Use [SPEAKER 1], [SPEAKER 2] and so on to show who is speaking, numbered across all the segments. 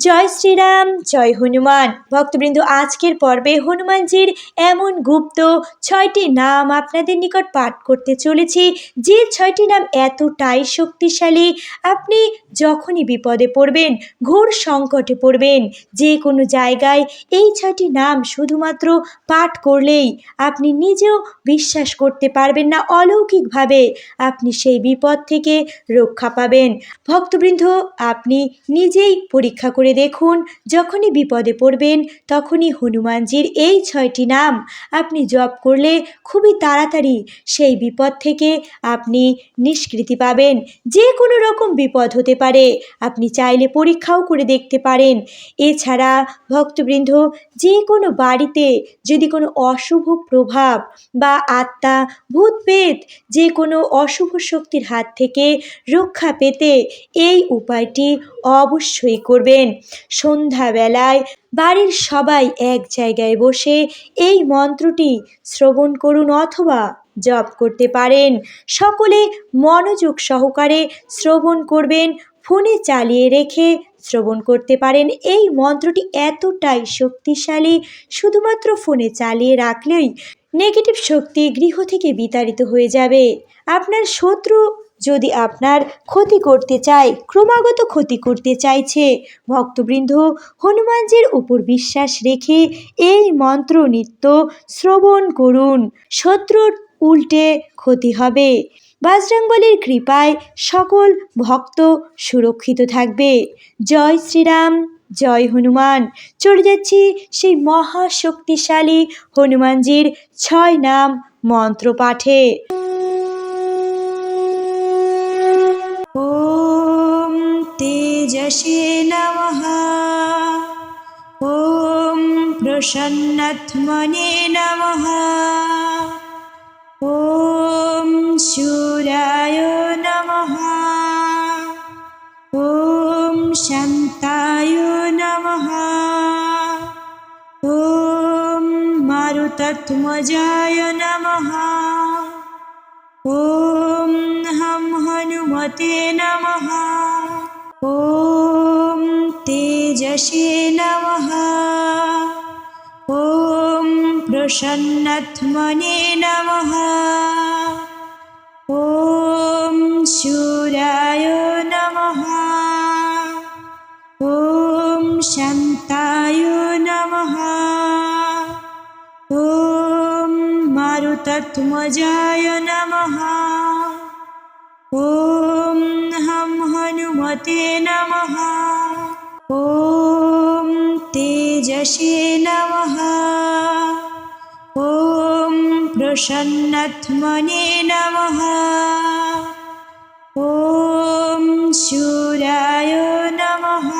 [SPEAKER 1] জয় শ্রীরাম, জয় হনুমান। ভক্তবৃন্দ, আজকের পর্বে হনুমানজির এমন গুপ্ত 6টি নাম আপনাদের নিকট পাঠ করতে চলেছি, যে 6টি নাম এতটাই শক্তিশালী, আপনি যখনই বিপদে পড়বেন, ঘোর সংকটে পড়বেন, যে কোনো জায়গায় এই 6টি নাম শুধুমাত্র পাঠ করলেই আপনি নিজেও বিশ্বাস করতে পারবেন না, অলৌকিকভাবে আপনি সেই বিপদ থেকে রক্ষা পাবেন। ভক্তবৃন্দ, আপনি নিজেই পরীক্ষা করে দেখুন, যখনই বিপদে পড়বেন তখনই হনুমানজির এই 6টি নাম আপনি জপ করলে খুবই তাড়াতাড়ি সেই বিপদ থেকে আপনি নিষ্কৃতি পাবেন। যে কোনো রকম বিপদ হতে পারে, আপনি চাইলে পরীক্ষাও করে দেখতে পারেন। এছাড়া ভক্তবৃন্দ, যে কোনো বাড়িতে যদি কোনো অশুভ প্রভাব বা আত্মা, ভূত প্রেত, যে কোনো অশুভ শক্তির হাত থেকে রক্ষা পেতে এই উপায়টি অবশ্যই করবেন। সন্ধ্যাবেলায় বাড়ির সবাই এক জায়গায় বসে এই মন্ত্রটি শ্রবণ করুন অথবা জপ করতে পারেন। সকলে মনোযোগ সহকারে শ্রবণ করবেন, ফোনে চালিয়ে রেখে শ্রবণ করতে পারেন। এই মন্ত্রটি এতটাই শক্তিশালী, শুধুমাত্র ফোনে চালিয়ে রাখলেই নেগেটিভ শক্তি গৃহ থেকে বিতাড়িত হয়ে যাবে। আপনার শত্রু যদি আপনার ক্ষতি করতে চায়, ক্রমাগত ক্ষতি করতে চাইছে, ভক্তবৃন্দ হনুমানজির উপর বিশ্বাস রেখে এই মন্ত্র নিত্য শ্রবণ করুন। শত্রুর উল্টে ক্ষতি হবে। বজরংবলীর কৃপায় সকল ভক্ত সুরক্ষিত থাকবে। জয় শ্রীরাম, জয় হনুমান। চলে যাচ্ছি সেই মহাশক্তিশালী হনুমানজির 6 নাম মন্ত্র পাঠে। ওম তেজসে নমঃ। ওম প্রসন্নাত্মনে নমঃ। ওম শূরায় নমঃ। ওম শান্তায় নমঃ। ওম মারুতাত্মজায় নমঃ। ওম হম হনুমতে নমঃ। ওম তেজসে নমঃ। ওম প্রসন্নাত্মনে নমঃ। ওম শূরায় নমঃ। ওম শান্তায় নমঃ। ওম মারুতাত্মজায় নমঃ। ওম হম হনুমতে নমঃ। ওম তেজসে নমঃ। ওম প্রসন্নাত্মনে নমঃ। ওম শূরায় নমঃ।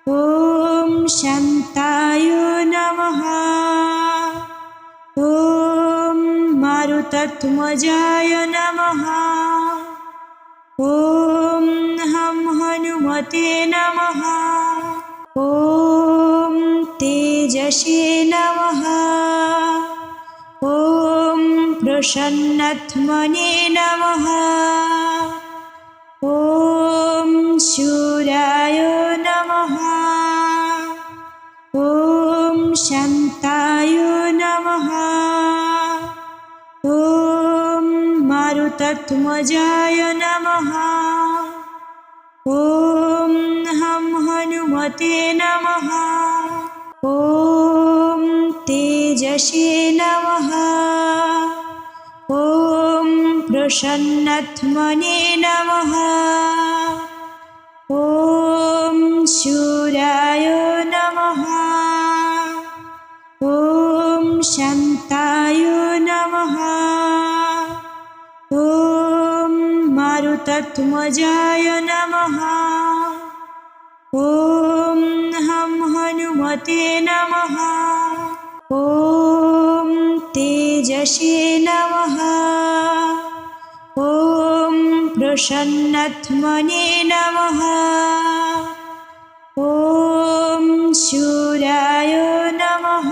[SPEAKER 1] ওম শান্তায় নমঃ। ওম মারুতাত্মজায় নমঃ। ওম হম হনুমতে নমঃ। ওম তেজসে নমঃ। ওম প্রসন্নাত্মনে নমঃ। ওম শূরায় নমঃ। ওম শান্তায় নমঃ। ওম মারুতাত্মজায় নমঃ। ওম হম হনুমতে নমঃ। ওম তেজসে নমঃ। ওম প্রসন্নাত্মনে নমঃ। ওম শূরায় নমঃ। ওম শান্তায় নমঃ। ওম মারুতাত্মজায় নমঃ। ওম হম হনুমতে নমঃ। ওম তেজসে নমঃ। ওম প্রসন্নাত্মনে নমঃ। ওম শূরায় নমঃ।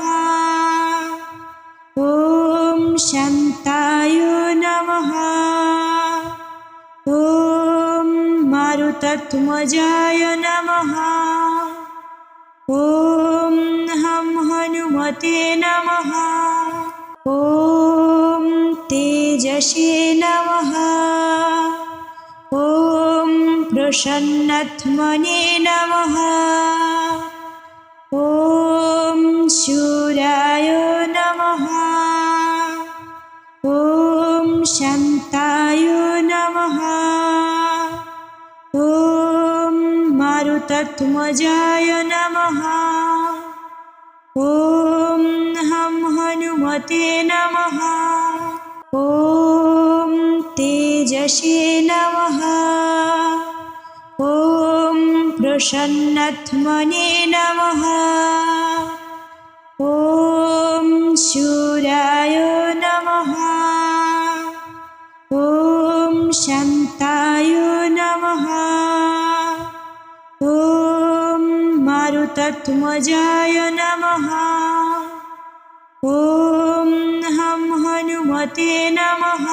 [SPEAKER 1] ওম শান্তায় নমঃ। ওম মারুতাত্মজায় নমঃ। हनुमते नमः। ॐ तेजसे नमः। ॐ प्रसन्नात्मने नमः। ॐ शूराय नमः। ॐ शान्ताय नमः। ॐ मारुतात्मजाय नमः। ॐ हनुमते नमः। ॐ तेजसे नमः। ॐ प्रसन्नात्मने नमः। ॐ शूराय नमः। ॐ शान्ताय नमः। ॐ मारुतात्मजाय नमः। ॐ हनुमते नमः।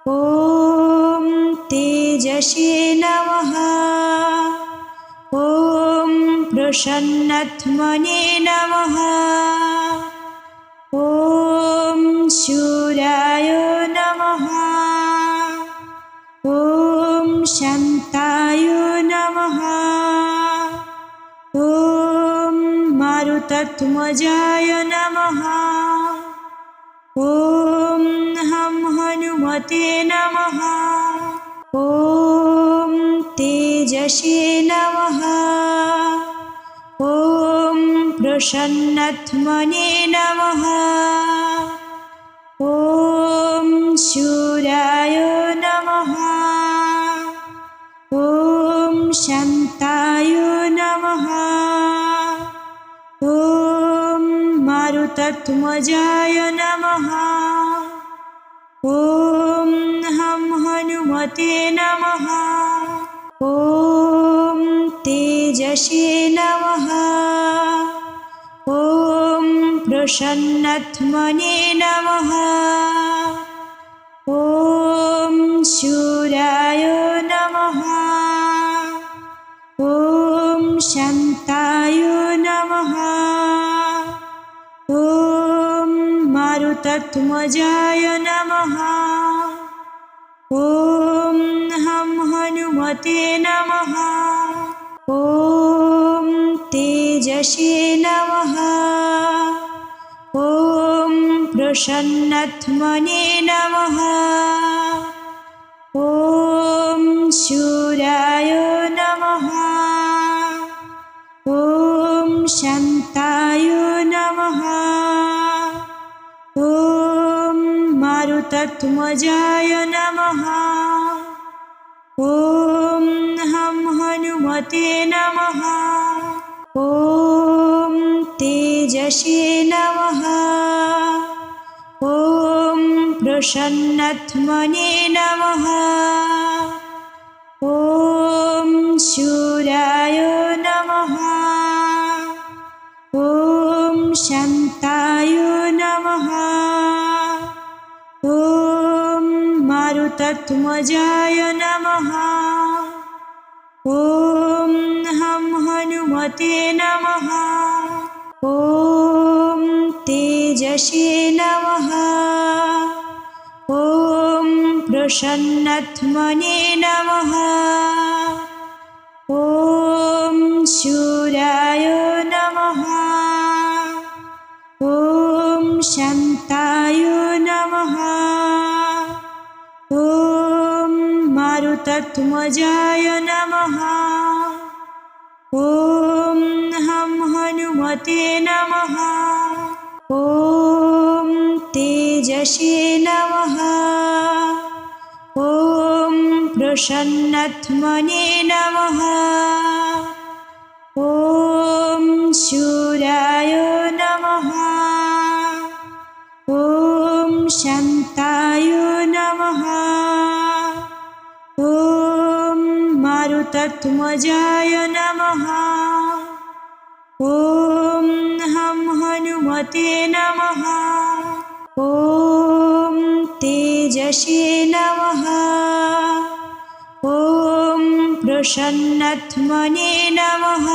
[SPEAKER 1] ॐ तेजसे नमः। ॐ प्रसन्नात्मने नमः। ॐ शूराय नमः। ॐ शान्ताय नमः। ॐ मारुतात्मजाय नमः। ॐ हनुमते नमः। ॐ तेजसे नमः। ॐ प्रसन्नात्मने नमः। ॐ शूराय नमः। ॐ शान्ताय नमः। ॐ मारुतात्मजाय नमः। ॐ हनुमते नमः। ॐ तेजसे नमः। ॐ प्रसन्नात्मने नमः। ॐ शूराय नमः। ॐ शान्ताय नमः। ॐ मारुतात्मजाय नमः। ॐ हनुमते नमः। ॐ तेजसे नमः। ॐ प्रसन्नात्मने नमः। ॐ शूराय नमः। ॐ शान्ताय नमः। ॐ मारुतात्मजाय नमः। ॐ हनुमते नमः। ॐ तेजसे नमः। ॐ प्रसन्नात्मने नमः। ॐ शूराय नमः। ॐ शान्ताय नमः। ॐ मारुतात्मजाय नमः। ॐ हनुमते नमः। ॐ तेजसे नमः। ॐ प्रसन्नात्मने नमः। ॐ शूराय नमः। ॐ शान्ताय नमः। ॐ मारुतात्मजाय नमः। ॐ हनुमते नमः। ॐ तेजसे नमः। ॐ प्रसन्नात्मने नमः। ॐ शूराय नमः। ॐ शान्ताय नमः। ॐ मारुतात्मजाय नमः। ॐ हनुमते नमः। ॐ तेजसे नमः। ॐ प्रसन्नात्मने नमः।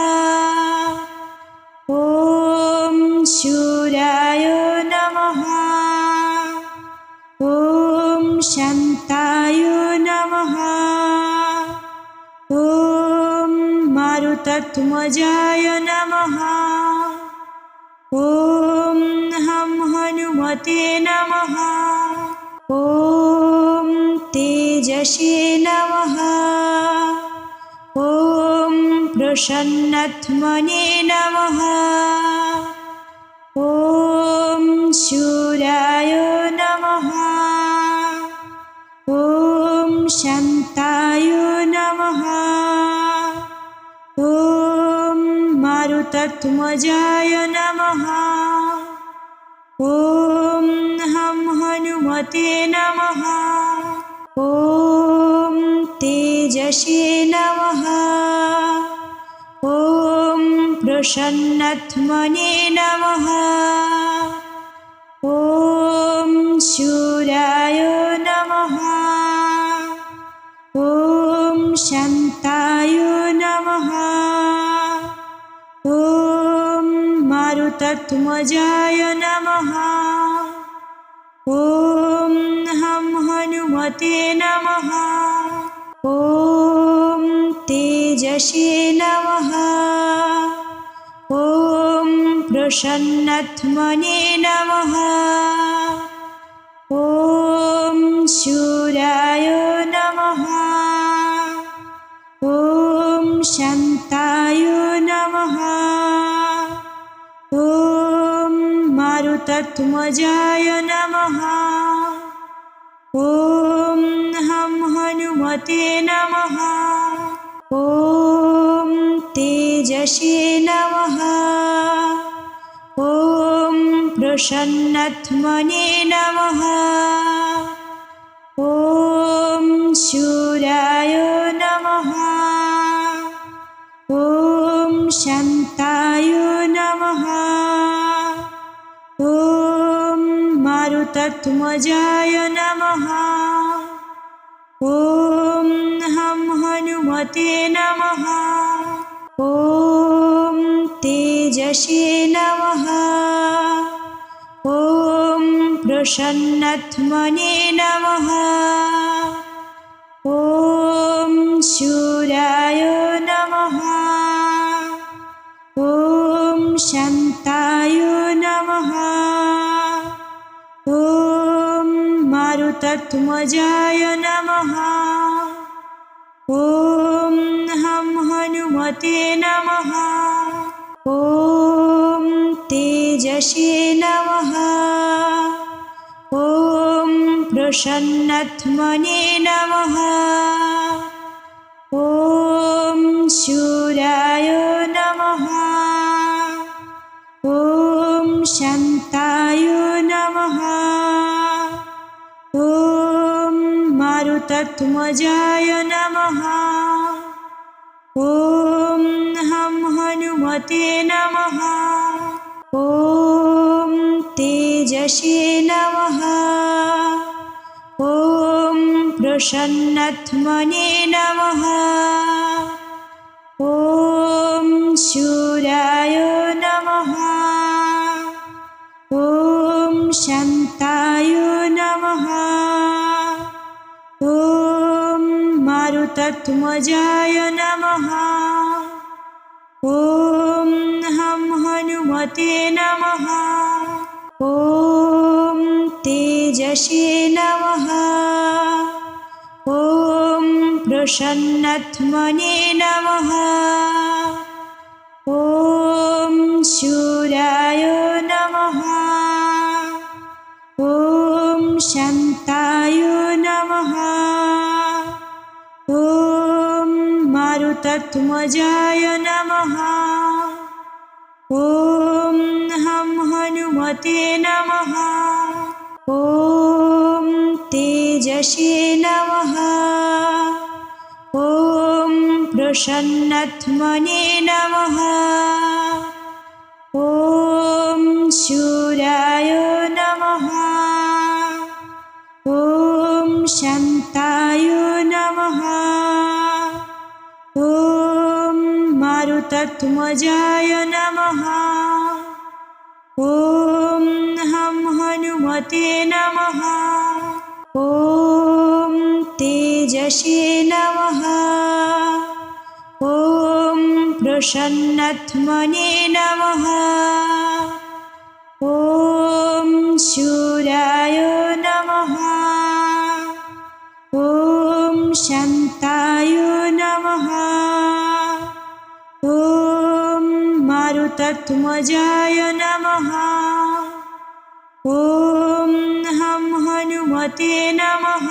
[SPEAKER 1] ॐ शूराय मारुतत्वजाय नमः। ॐ हं हनुमते नमः। ॐ तेजसे नमः। ॐ प्रसन्नात्मने नमः। ॐ शूराय नमः। ॐ शान्ताय नमः। ॐ मारुतत्वजाय नमः। ॐ हं हनुमते नमः। ॐ तेजसे नमः। ॐ प्रसन्नात्मने नमः। ॐ शूराय नमः। ॐ शान्ताय नमः। ॐ मारुतत्वजाय नमः। ॐ हं हनुमते नमः। ॐ तेजसे नमः। ॐ प्रसन्नात्मने नमः। ॐ शूराय नमः। ॐ शान्ताय नमः। ॐ मारुतत्वजाय नमः। ॐ हं हनुमते नमः। ॐ तेजसे नमः। ॐ प्रसन्नात्मने नमः। ॐ शूराय नमः। ॐ शान्ताय नमः। ॐ मारुतत्वजाय नमः। ॐ हं हनुमते नमः। ॐ तेजसे नमः। ॐ प्रसन्नात्मने नमः। ॐ शूराय नमः। ॐ शान्ताय नमः। ॐ मारुतत्वजाय नमः। ॐ हं हनुमते नमः। ॐ तेजसे नमः। ॐ प्रसन्नात्मने नमः। ॐ शूराय नमः। ॐ शान्ताय नमः। ॐ मारुतत्वजाय नमः। ॐ हं हनुमते नमः। ॐ तेजसे नमः। ॐ प्रसन्नात्मने नमः। ॐ शूराय नमः। ॐ शान्ताय नमः। ॐ मारुतत्वजाय नमः। ॐ हं हनुमते नमः। ॐ तेजसे नमः। ॐ प्रसन्नात्मने नमः। ॐ शूराय नमः। ॐ शान्ताय नमः। ॐ मारुतत्वजाय नमः। ॐ हं हनुमते नमः। ॐ तेजसे नमः। ॐ प्रसन्नात्मने नमः। ॐ शूराय नमः। ॐ शान्ताय नमः। ॐ मारुतत्वजाय नमः। ॐ हं हनुमते नमः। ॐ तेजसे नमः। ॐ प्रसन्नात्मने नमः। ॐ शूराय नमः। ॐ शान्ताय नमः। ॐ मारुतात्मजाय नमः। ॐ हं हनुमते नमः।